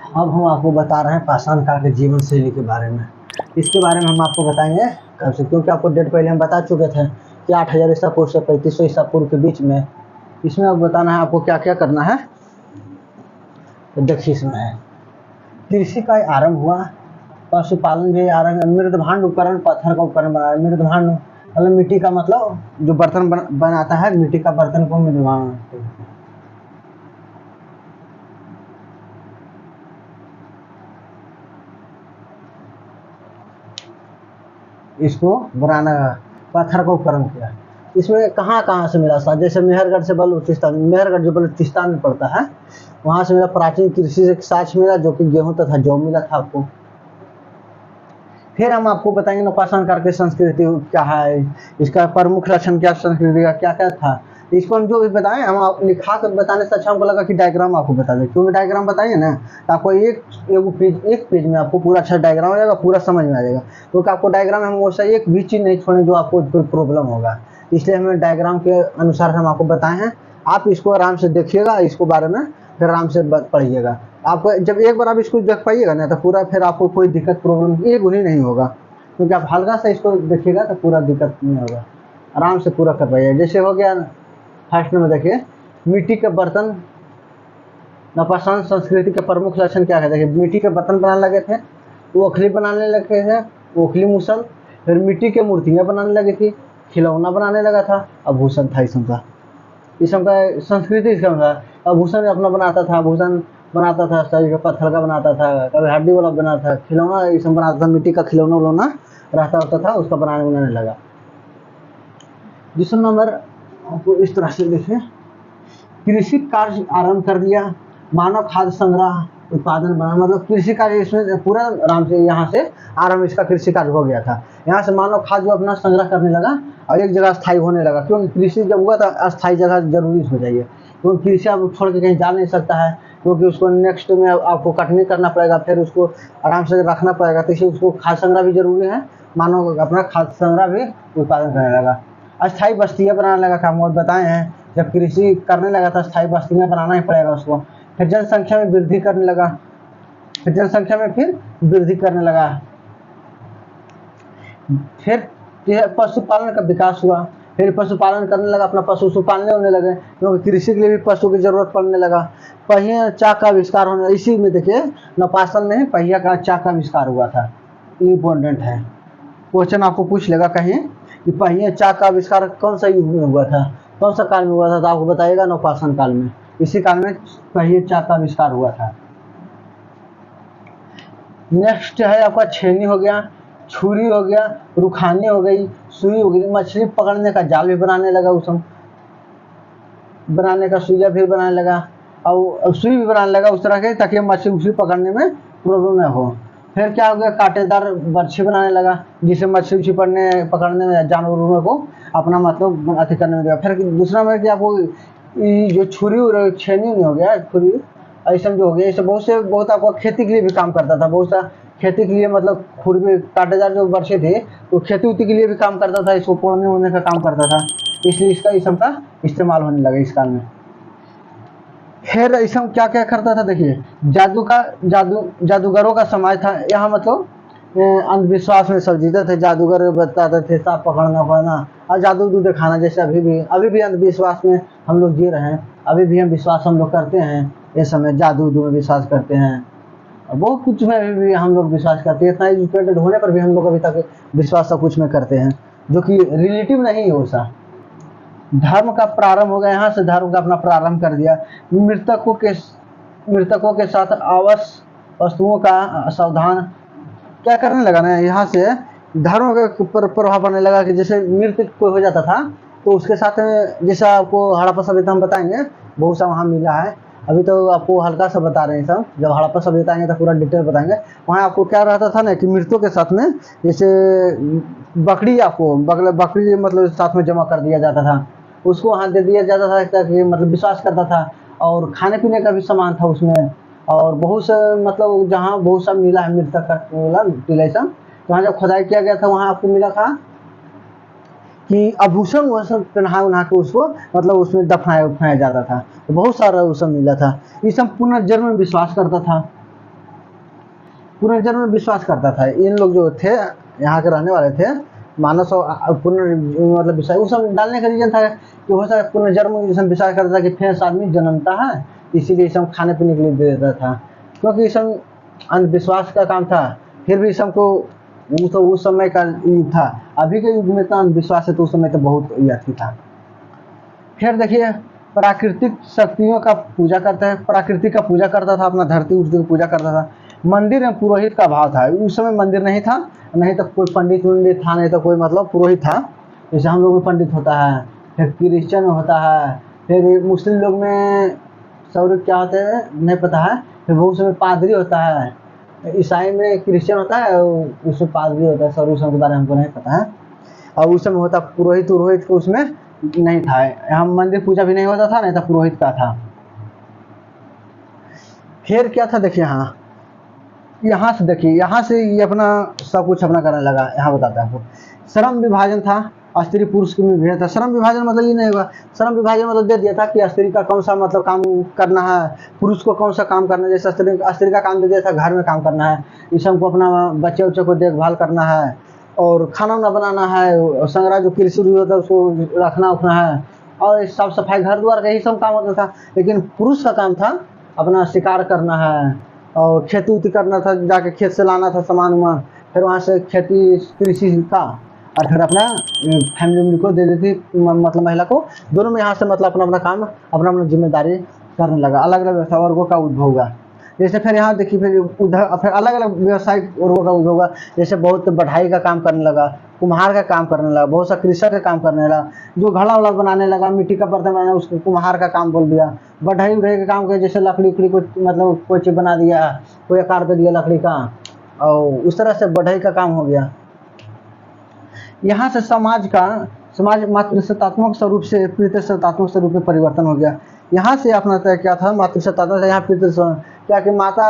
अब हम आपको बता रहे हैं पाषाण काल के जीवन शैली के बारे में। इसके बारे में हम आपको बताएंगे कब से, क्योंकि आपको डेट पहले हम बता चुके थे कि 8000 ईसा पूर्व से 3500 ईसा पूर्व के बीच में। इसमें अब बताना है आपको क्या क्या करना है। तो देखिए, इसमें है कृषि का आरंभ हुआ, पशुपालन भी आरंभ, मृदभांड उपकरण, पत्थर का उपकरण बनाया। मृदभांड मतलब मिट्टी का, मतलब जो बर्तन बनाता है, मिट्टी का बर्तन को मृदभांड। इसको बनाना, पत्थर का उपकरण किया। इसमें कहाँ कहाँ से मिला था, जैसे मेहरगढ़ से बलूचिस्तान, मेहरगढ़ जो बलूचिस्तान में पड़ता है, वहाँ से मिला प्राचीन कृषि से साक्ष्य मिला, जो कि गेहूं तथा जौ मिला था आपको। फिर हम आपको बताएंगे नौपाषाण काल की संस्कृति क्या है, इसका प्रमुख लक्षण क्या, संस्कृति का क्या क्या था। इसको हम जो भी बताएं, हम लिखा कर बताने से अच्छा हमको लगा कि डायग्राम आपको बता दें, क्योंकि डायग्राम बताएंगे ना तो आपको एक पेज में आपको पूरा अच्छा डायग्राम हो जाएगा, पूरा समझ में आ जाएगा। क्योंकि आपको डायग्राम में हम वैसा एक भी चीज़ नहीं छोड़ें जो आपको कोई प्रॉब्लम होगा, इसलिए हमें डायग्राम के अनुसार हम आपको बताए हैं। आप इसको आराम से देखिएगा, इसको बारे में फिर आराम से पढ़िएगा। आपको जब एक बार आप इसको देख पाइएगा ना तो पूरा फिर आपको कोई दिक्कत प्रॉब्लम एक भी नहीं होगा, क्योंकि आप हल्का सा इसको देखिएगा तो पूरा दिक्कत नहीं होगा, आराम से पूरा कर पाइएगा। जैसे हो गया फर्स्ट में देखिए, मिट्टी के बर्तन। नौपाषाण संस्कृति के प्रमुख लक्षण क्या है, देखिए मिट्टी के बर्तन बनाने लगे थे, ओखली बनाने लगे थे, ओखली मुसल। फिर मिट्टी के मूर्तियाँ बनाने लगी थी, खिलौना बनाने लगा था, आभूषण था इसम का संस्कृति इसका था। आभूषण अपना बनाता था, आभूषण बनाता था, शरीर का पत्थर का बनाता था, कभी हड्डी वाला बनाता था, खिलौना ये सब बनाता था, मिट्टी का खिलौना उलौना रहता होता था, उसका बनाने लगा। दूसरा नंबर आपको इस तरह से देखिए, कृषि कार्य आरंभ कर दिया, मानव खाद्य संग्रह उत्पादन बना, मतलब कृषि कार्य इसमें पूरा आराम से यहाँ से आरंभ इसका कृषि कार्य हो गया था। यहाँ से मानव खाद्य अपना संग्रह करने लगा और एक जगह स्थायी होने लगा, क्योंकि कृषि जब हुआ तो अस्थायी जगह जरूरी हो जाइए, क्योंकि कृषि आप छोड़ के कहीं जा नहीं सकता है, क्योंकि उसको नेक्स्ट में आपको कटनी करना पड़ेगा, फिर उसको आराम से रखना पड़ेगा, तो इसलिए उसको खाद्य संग्रह भी जरूरी है। मानव अपना खाद्य संग्रह भी उत्पादन करने लगा। अस्थायी बस्तियाँ बनाने लगा, काम और बताए हैं, जब कृषि करने लगा था स्थायी बस्तियाँ बनाना ही पड़ेगा उसको। फिर जनसंख्या में वृद्धि करने लगा, फिर जनसंख्या में फिर वृद्धि करने लगा। फिर पशुपालन का विकास हुआ, फिर पशुपालन करने लगा, अपना पशु पालने होने लगे, क्योंकि कृषि के लिए भी पशु की जरूरत पड़ने लगा। पहिया चाक का आविष्कार होने, इसी में देखिए नौपाषाण में पहिया का चाक का आविष्कार हुआ था। इम्पोर्टेंट है, क्वेश्चन आपको पूछ लेगा कहीं कि पहिया चाक का आविष्कार कौन सा युग में हुआ था, कौन सा काल में हुआ था, तो आपको बताइएगा नौपाषाण काल में, इसी काल में पहिए चाक का आविष्कार हुआ था। नेक्स्ट है आपका छेनी हो गया, छुरी हो गया, रुखानी हो गई, सुई हो गई, मछली पकड़ने का जाल भी बनाने लगा, उसम बनाने का सुइया भी बनाने लगा और सुई भी बनाने लगा उस तरह के, ताकि मछली उछली पकड़ने में प्रॉब्लम न हो। फिर क्या हो गया, कांटेदार बर्छी बनाने लगा, जिससे मछली उछली पकड़ने में जानवरों को अपना मतलब अति करने में लगा। फिर दूसरा में कि आपको जो छुरी और छेनी नहीं हो गया, छुरी ऐसा जो हो गया, इससे बहुत आपको खेती के लिए भी काम करता था, बहुत सा खेती के लिए, मतलब खुरपी कांटेदार जो बर्छी थी तो खेती उती के लिए भी काम करता था, इसको पोड़ने ओड़ने का काम करता था, इसलिए इसका इस सब का इस्तेमाल होने लगा इस काल में। फिर इसम क्या क्या करता था, देखिए जादूगरों का समाज था यहाँ, मतलब अंधविश्वास में सब जीते थे, जादूगर बताते थे सांप पकड़ना और जादू दिखाना, जैसे अभी भी अंधविश्वास में हम लोग जी रहे हैं, अभी भी हम विश्वास हम लोग करते हैं, इस समय जादू में विश्वास करते हैं, बहुत कुछ में अभी भी हम लोग विश्वास करते हैं, इतना एजुकेटेड होने पर भी हम लोग अभी तक विश्वास सब कुछ में करते हैं, जो कि रिलेटिव नहीं हो सा। धर्म का प्रारंभ हो गया, यहाँ से धर्म का अपना प्रारंभ कर दिया। मृतकों के साथ आवश्यक वस्तुओं का सावधान क्या करने लगा ना, यहाँ से धर्म के ऊपर प्रभाव पड़ने लगा, कि जैसे मृत्यु कोई हो जाता था तो उसके साथ में, जैसा आपको हड़प्पा सभ्यता हम बताएंगे, बहुत सा वहाँ मिला है, अभी तो आपको हल्का सा बता रहे हैं सब, जब हड़प्पा सभ्यता आएंगे तो पूरा डिटेल बताएंगे। वहाँ आपको क्या रहता था ना कि मृतकों के साथ में जैसे बकरी, आपको बकरी मतलब साथ में जमा कर दिया जाता था, उसको वहाँ दे दिया जाता था, ताकि मतलब विश्वास करता था, और खाने पीने का भी सामान था उसमें, और बहुत सा मतलब जहाँ बहुत सा मिला है मृतक का मिला टिलेसा, तो वहाँ जब खुदाई किया गया था वहाँ आपको मिला था कि आभूषण वह सब पहना उन्हा के उसको मतलब उसमें दफनाया जाता था, तो बहुत सारा वो सब मिला था। ये सब पुनर्जन्म में विश्वास करता था, पुनर्जन्म में विश्वास करता था। इन लोग जो थे यहाँ के रहने वाले थे, मानस और मतलब विश्वास उस समय डालने का रीजन था कि हो सकता है पुनर्जन्म जैसे विश्वास करता था कि फिर आदमी जन्मता है, इसीलिए सब खाने पीने के लिए दे देता था, क्योंकि सब अंधविश्वास का काम था। फिर भी सबको तो उस समय का युग था, अभी के युग में तो अंधविश्वास है तो उस समय तो बहुत अथी था। फिर देखिए प्राकृतिक शक्तियों का पूजा करता है, प्रकृति का पूजा करता था, अपना धरती उर्ती की पूजा करता था। मंदिर में पुरोहित का भाव था, उस समय मंदिर नहीं था, नहीं तो कोई पंडित वंडित था, नहीं तो कोई मतलब पुरोहित था, जैसे हम लोग में पंडित होता है, फिर क्रिश्चियन में होता है, फिर मुस्लिम लोग में सौर क्या होते हैं नहीं पता है, फिर बहुत समय पादरी होता है, ईसाई में क्रिश्चियन होता है उसमें पादरी होता है, सौर उसमें के बारे में हमको नहीं पता है। और उस समय होता पुरोहित उरोहित को उसमें नहीं था, यहाँ मंदिर पूजा भी नहीं होता था, नहीं था पुरोहित का था। फिर क्या था देखिए यहाँ से देखिए, यहाँ से ये अपना सब कुछ अपना करने लगा। यहाँ बताता है आपको श्रम विभाजन था, स्त्री पुरुष के में भेद था। श्रम विभाजन मतलब ये नहीं होगा, श्रम विभाजन मतलब दे दिया था कि स्त्री का कौन सा मतलब काम करना है, पुरुष को कौन सा काम करना है। जैसे स्त्री का काम दे दिया था घर में काम करना है, इस सबको अपना बच्चे उच्चे को देखभाल करना है और खाना वाना बनाना है, संग्रह जो कृषि होता है उसको रखना उखना है और साफ सफाई घर द्वार का यही सब काम होता था। लेकिन पुरुष का काम था अपना शिकार करना है और खेती उती करना था, जाके खेत से लाना था सामान वामान, फिर वहाँ से खेती कृषि का और फिर अपना फैमिली को दे देती मतलब महिला को। दोनों में यहाँ से मतलब अपना अपना काम अपना अपना जिम्मेदारी करने लगा। अलग अलग वर्गों का उद्भव हुआ। जैसे फिर यहाँ देखिए फिर अलग अलग व्यवसायिक वर्गों का उद्भव हुआ। जैसे बहुत बढ़ाई का काम करने लगा, कुम्हार का काम करने लगा, बहुत सा कृषक का काम करने लगा, जो घड़ा उड़ा बनाने लगा, मिट्टी का बर्तन बनाना उसको कुम्हार का काम बोल दिया। बढ़ाई उढ़ाई का काम किया, जैसे लकड़ी उकड़ी को मतलब कोई चीज़ बना दिया, कोई आकार दे दिया लकड़ी का, और उस तरह से बढ़ाई का काम हो गया। यहाँ से समाज मातृसत्तात्मक स्वरूप से पितृसत्तात्मक स्वरूप में परिवर्तन हो गया। यहाँ से अपना तय क्या था मातृसत्तात्मक, यहाँ पितृ क्या कि माता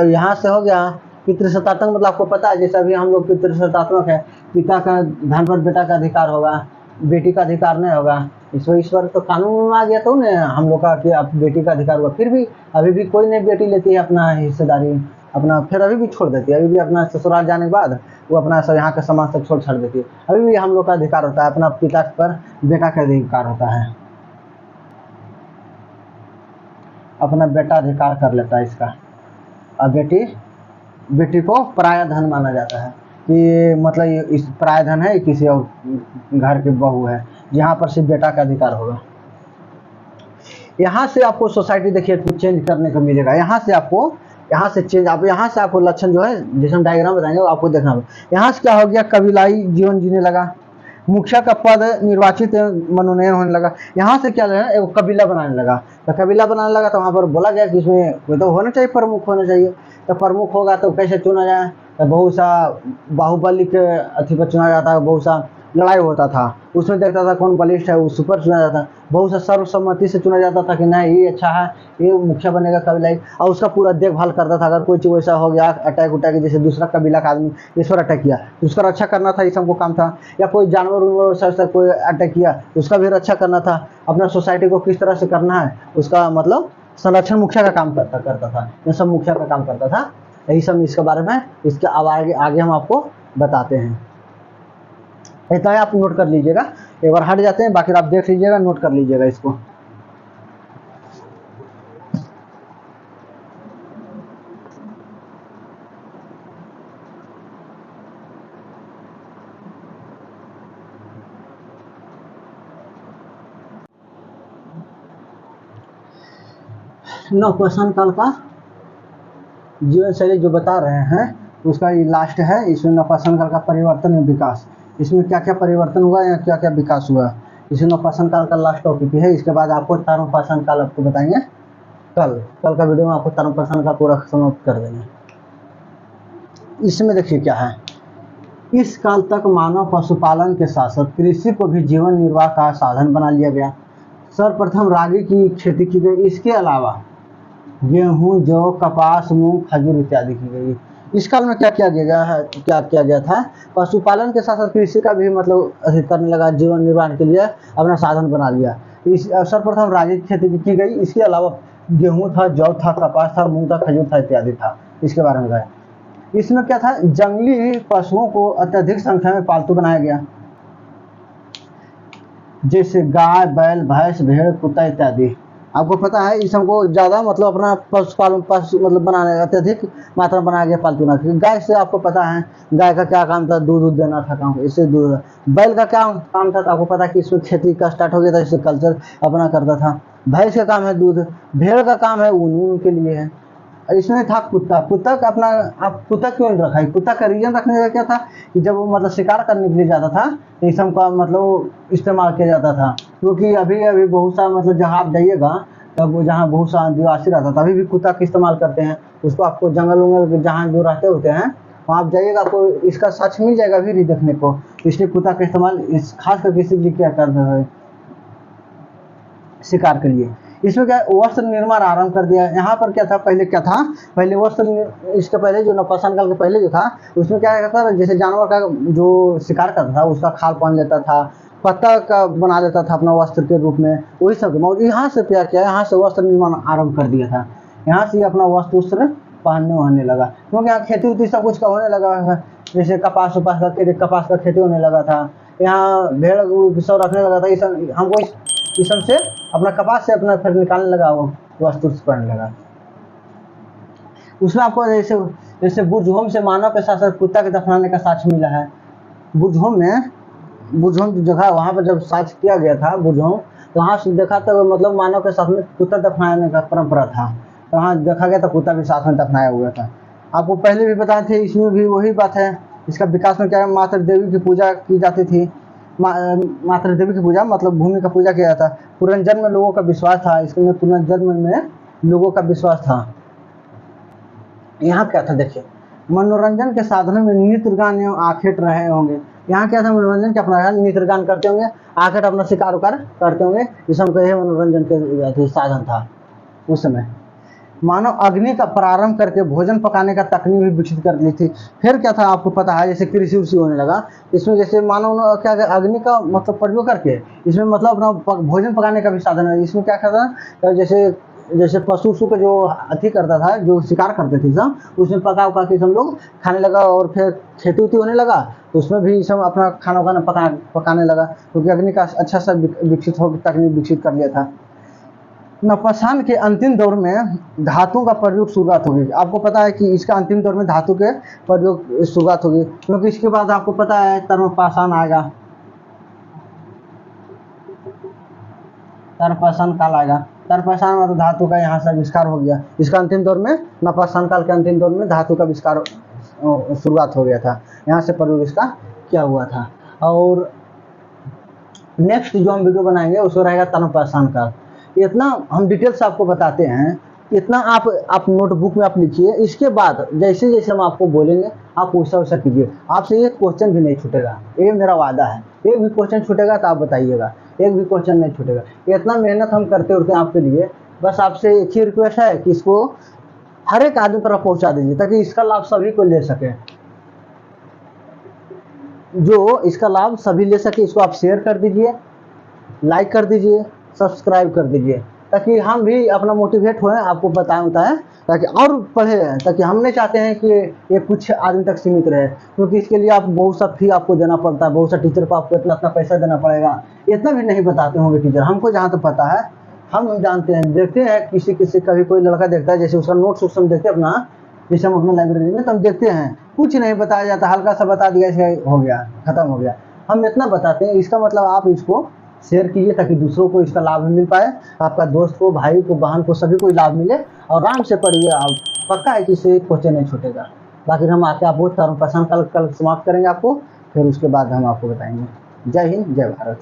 यहाँ से हो गया पितृसत्तात्मक। मतलब आपको पता है जैसे अभी हम लोग पितृसत्तात्मक है, पिता का धन पर बेटा का अधिकार होगा, बेटी का अधिकार नहीं होगा। इस पर तो कानून आ गया तो न हम लोग का कि अब बेटी का अधिकार हुआ, फिर भी अभी भी कोई नहीं बेटी लेती है अपना हिस्सेदारी अपना, फिर अभी भी छोड़ देती है। अभी भी अपना ससुराल जाने के बाद वो अपना सब यहाँ का समाज सब छोड़ देती है। अभी भी हम लोग का अधिकार होता है, अपना पिता पर बेटा का अधिकार होता है, अपना बेटा अधिकार कर लेता है इसका। और बेटी को पराया धन माना जाता है कि मतलब ये इस पराया धन है, किसी और घर की बहू है, जहाँ पर सिर्फ बेटा का अधिकार होगा। यहाँ से आपको सोसाइटी देखिए चेंज करने को मिलेगा। यहाँ से आपको लक्षण जो है जैसे हम डायग्राम बताएंगे वो आपको देखना होगा। यहाँ से क्या हो गया, कबीलाई जीवन जीने लगा, मुखिया का पद निर्वाचित मनोनयन होने लगा। यहाँ से क्या है एक कबीला बनाने लगा। तो कबीला बनाने लगा तो वहाँ पर बोला गया कि इसमें कोई तो होना चाहिए, प्रमुख होना चाहिए। तो प्रमुख होगा तो कैसे चुना जाए, तो बहुत सा बाहुबली के अथी पर चुना जाता है, बहुत सा लड़ाई होता था, उसमें देखता था कौन बलिष्ठ है उस पर चुना जाता, बहुत सा सर्वसम्मति से चुना जाता था कि नहीं ये अच्छा है, ये मुखिया बनेगा कबीलाई, और उसका पूरा देखभाल करता था। अगर कोई चीज़ वैसा हो गया अटैक उटैक, जैसे दूसरा कबीला का आदमी इस पर अटैक किया तो उसका रक्षा करना था, ये सबको काम था। या कोई जानवर उनवर कोई अटैक किया उसका भी रक्षा करना था। अपना सोसाइटी को किस तरह से करना है उसका मतलब संरक्षण मुखिया का काम करता था। ये सब मुखिया का काम करता था। यही सब इसके बारे में इसके आगे हम आपको बताते हैं। इतना ही आप नोट कर लीजिएगा। एक बार हट जाते हैं, बाकी आप देख लीजिएगा, नोट कर लीजिएगा इसको। नवपाषाण काल का जीवन शैली जो बता रहे हैं उसका ये लास्ट है। इसमें नवपाषाण काल का परिवर्तन एवं विकास, इसमें क्या क्या परिवर्तन हुआ या क्या क्या विकास हुआ, इसमें नवपाषाण काल का लास्ट टॉपिक है। इसके बाद आपको ताम्रपाषाण काल आपको बताएंगे कल का वीडियो में आपको ताम्रपाषाण का पूरा समाप्त कर देंगे। इसमें देखिए क्या है, इस काल तक मानव पशुपालन के साथ साथ कृषि को भी जीवन निर्वाह का साधन बना लिया गया। सर्वप्रथम रागी की खेती की गई, इसके अलावा गेहूं, जौ, कपास, मूंग, खजूर इत्यादि की गई। इस काल में क्या किया गया था, पशुपालन के साथ साथ कृषि का भी मतलब अधिक करने लगा, जीवन निर्वाह के लिए अपना साधन बना लिया। इस सर्वप्रथम रागी की खेती की गई, इसके अलावा गेहूं था, जौ था, कपास था, मूंग था, खजूर था इत्यादि था। इसके बारे में बताया। इसमें क्या था, जंगली पशुओं को अत्यधिक संख्या में पालतू बनाया गया, जैसे गाय, बैल, भैंस, भेड़, कुत्ता इत्यादि। आपको पता है इस हमको ज़्यादा मतलब अपना पशुपालन पशु मतलब बनाने अत्यधिक मात्रा में बनाया गया पालतू ना। गाय से आपको पता है गाय का क्या काम था, दूध देना था काम, इससे दूध। बैल का क्या काम था, तो आपको पता है कि इसमें खेती का स्टार्ट हो गया था, इससे कल्चर अपना करता था। भैंस का काम है दूध, भेड़ का काम है ऊन के लिए है। इसमें था कुत्ता, कुत्ता का अपना, आप कुत्ता क्यों नहीं रखा है, कुत्ता का रीजन रखने का क्या था कि जब वो मतलब शिकार करने के लिए जाता था तो इस का मतलब इस्तेमाल किया जाता था। क्योंकि अभी अभी बहुत सा मतलब जहाँ आप जाइएगा तब वो जहाँ बहुत सा आदिवासी रहता था, अभी भी कुत्ता का इस्तेमाल करते हैं उसको। आपको जंगल वंगल जहाँ जो रहते होते हैं वहाँ आप जाइएगा, आपको इसका सच मिल जाएगा भी देखने को। इसलिए कुत्ता का इस्तेमाल इस खास करके इसी लिए क्या करते हैं, शिकार के लिए। इसमें क्या वस्त्र निर्माण आरंभ कर दिया। यहाँ पर क्या था, पहले क्या था, पहले वस्त्र, इसके पहले जो नवपाषाण काल के पहले जो था उसमें क्या करता था, जैसे जानवर का जो शिकार करता था उसका खाल पहन लेता था, पत्ता का बना लेता था अपना वस्त्र के रूप में, वही सब। और यहाँ से क्या किया, यहाँ से वस्त्र निर्माण आरंभ कर दिया था। यहाँ से अपना वस्त्र पहनने होने लगा, क्योंकि यहाँ खेती उती सब कुछ का होने लगा है। जैसे कपास उपास का कपास का खेती होने लगा था, यहाँ भेड़ सब रखने लगा था। इस हमको इस सब से अपना कपास से अपना फिर निकालने लगा, वो वस्तु पड़ने लगा। उसमें आपको जैसे जैसे बुर्ज होम से मानव के साथ साथ कुत्ता के दफनाने का साक्ष्य मिला है। बुर्ज होम में, बुर्ज होम जो जगह वहाँ पर जब साक्ष्य किया गया था बुर्ज होम, तो वहाँ से देखा तो मतलब मानव के साथ में कुत्ता दफनाने का परंपरा था। तो वहाँ देखा गया था कुत्ता भी साथ में दफनाया हुआ था। आपको पहले भी बताए थे, इसमें भी वही बात है। इसका विकास में क्या है, माता देवी की पूजा की जाती थी। माता देवी की पूजा मतलब भूमि का पूजा किया जाता। पुनर्जन्म में लोगों का विश्वास था, इसमें पुनर्जन्म में लोगों का विश्वास था। यहाँ क्या था देखिए, मनोरंजन के साधनों में नृत्य गान एवं आखेट रहे होंगे। यहाँ क्या था, मनोरंजन के अपना नृत्य गान करते होंगे, आखेट अपना शिकार उकार करते होंगे। इस हम कहे मनोरंजन के साधन था उस समय। मानव अग्नि का प्रारंभ करके भोजन पकाने का तकनीक भी विकसित कर ली थी। फिर क्या था आपको पता है, जैसे कृषि उषि होने लगा, इसमें जैसे मानव क्या अग्नि का मतलब प्रयोग करके इसमें मतलब अपना भोजन पकाने का भी साधन है। इसमें क्या करता, जैसे जैसे पशु का जो अति करता था, जो शिकार करते थे सब, उसमें पका उका के हम लोग खाने लगा। और फिर खेती उती होने लगा तो उसमें भी सब अपना खाना वाना पकाने लगा, क्योंकि अग्नि का अच्छा सा विकसित हो तकनीक विकसित कर लिया था। नवपाषाण के अंतिम दौर में धातु का प्रयोग शुरुआत होगी। आपको पता है कि इसका अंतिम दौर में धातु के प्रयोग शुरुआत होगी, क्योंकि इसके बाद आपको पता है तर्मपाषाण आएगा, तर्मपाषाण काल आएगा। तर्मपाषाण मतलब धातु का यहाँ से आविष्कार हो गया। इसका अंतिम दौर में, नवपाषाण काल के अंतिम दौर में धातु का आविष्कार शुरुआत हो गया था, यहाँ से प्रयोग इसका किया हुआ था। और नेक्स्ट जो हम वीडियो बनाएंगे उसको रहेगा तर्मपाषाण काल। इतना हम डिटेल से आपको बताते हैं, इतना आप नोटबुक में आप लिखिए। इसके बाद जैसे जैसे हम आपको बोलेंगे आप वैसा वैसा कीजिए। आपसे एक क्वेश्चन भी नहीं छूटेगा, ये मेरा वादा है। एक भी क्वेश्चन छूटेगा तो आप बताइएगा, एक भी क्वेश्चन नहीं छूटेगा। इतना मेहनत हम करते होते हैं आपके लिए। बस आपसे एक ही रिक्वेस्ट है कि इसको हर एक आदमी तक पहुँचा दीजिए, ताकि इसका लाभ सभी को ले सके, जो इसका लाभ सभी ले सके। इसको आप शेयर कर दीजिए, लाइक कर दीजिए, सब्सक्राइब कर दीजिए, ताकि हम भी अपना मोटिवेट होएं, आपको बताएं ताकि और पढ़े, ताकि हम नहीं चाहते हैं कि ये कुछ आदमी तक सीमित रहे, क्योंकि इसके लिए आप बहुत सा फी आपको देना पड़ता है, बहुत सा टीचर को आपको इतना पैसा देना पड़ेगा। इतना भी नहीं बताते होंगे टीचर, हमको जहाँ तक पता है हम जानते हैं। देखते हैं किसी कभी कोई लड़का देखता है, जैसे उसका नोट्स वोट्स हम देखते हैं अपना, जैसे हम अपना लाइब्रेरी में, तो हम देखते हैं कुछ नहीं बताया जाता, हल्का सा बता दिया, इसका हो गया, खत्म हो गया। हम इतना बताते हैं, इसका मतलब आप इसको शेयर कीजिए ताकि दूसरों को इसका लाभ मिल पाए, आपका दोस्त को, भाई को, बहन को, सभी को लाभ मिले। और आराम से पढ़िए, आप पक्का है कि इससे क्वेश्चन नहीं छूटेगा। बाकी हम आके आपको तर्मपाषाण काल कल समाप्त करेंगे आपको, फिर उसके बाद हम आपको बताएंगे। जय हिंद, जय भारत।